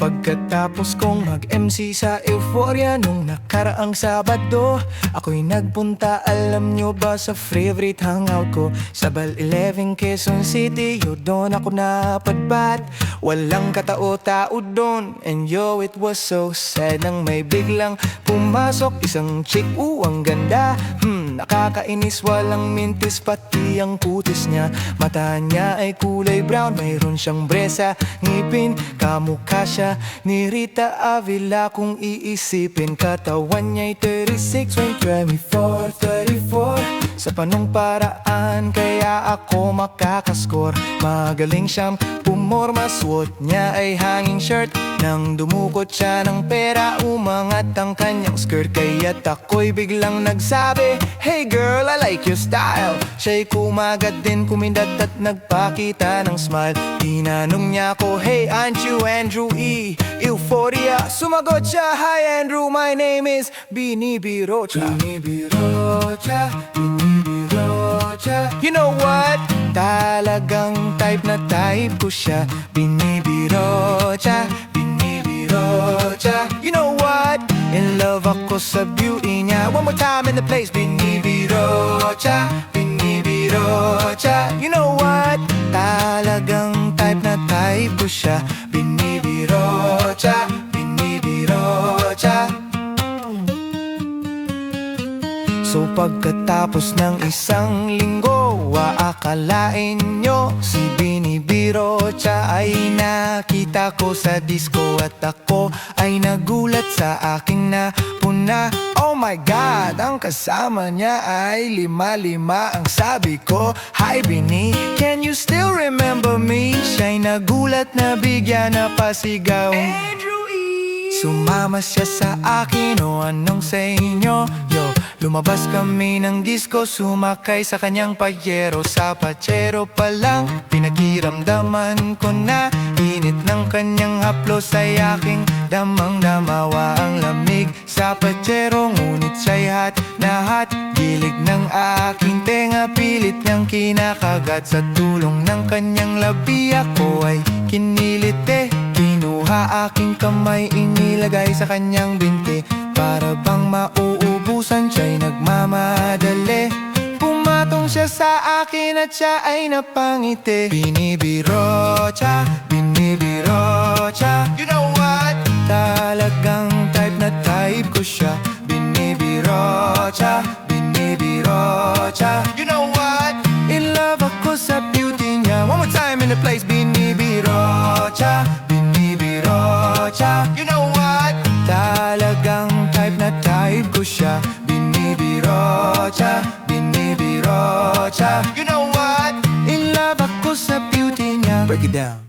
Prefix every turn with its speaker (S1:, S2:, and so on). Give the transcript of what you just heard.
S1: Pagkatapos kong mag-MC sa Euphoria nung nakaraang Sabado, ako'y nagpunta, alam nyo ba, sa favorite hangout ko sa Bal 11 Quezon City. Yo, doon ako napadbat, walang katao-tao doon. And yo, it was so sad nang may biglang pumasok isang chick. Ang ganda, nakakainis, walang mintis, pati ang kutis niya. Mata niya ay kulay brown, mayroon siyang bresa, ngipin, kamukha siya ni Rita Avila kung iisipin. Katawan niya'y 36, 24, 34. Sa panong paraan kaya ako makakaskor. Magaling siyang pumorma, suot niya ay hanging shirt. Nang dumukot siya ng pera, umangat ang kanyang skirt. Kaya't ako'y biglang nagsabi, "Hey girl, I like your style." Siya'y kumagat din, kumindat at nagpakita ng smile. Tinanong niya ako, "Hey, aren't you Andrew E. Euphoria?" Sumagot siya, "Hi Andrew, my name is Binibirocha." Binibirocha, Binibirocha. You know what? Talagang type na type ko siya. Binibirocha, Binibirocha. You know what? In love ako sa beauty niya. One more time in the place. Binibirocha, Binibirocha. You know what? Talagang type na type ko siya. Binibirocha, Binibirocha. So pagkatapos ng isang linggo, aakalain nyo si Binibirocha ay nakita ko sa disco. At ako ay nagulat sa aking napuna. Oh my God, ang kasama niya ay lima-lima. Ang sabi ko, "Hi Bini, can you still remember me?" Siya'y nagulat na bigyan na pasigaw, "Andrew E." Sumama siya sa akin, o anong sa inyo? Yo, lumabas kami ng disco, sumakay sa kanyang payero. Sa pachero pa lang, pinakiramdaman ko na init ng kanyang haplos ay aking damang-damawa. Ang lamig sa pachero, ngunit siya'y hot na hot. Gilig ng aking tenga, pilit niyang kinakagat. Sa tulong ng kanyang labi, ako ay kinilit Kinuha aking kamay, inilagay sa kanyang binti. Para bang mauubusan, siya'y nagmamadali. Pumatong siya sa akin at siya ay napangiti. Binibirocha, Binibirocha. You know what? Talagang type na type ko siya. Binibirocha, Binibirocha. You know what? In love ako sa beauty niya. One more time in the place. Binibirocha, Binibirocha. You know what? Talagang type na type ko siya. Binibirocha, Binibirocha. You know what? In love ako sa beauty niya. Break it down.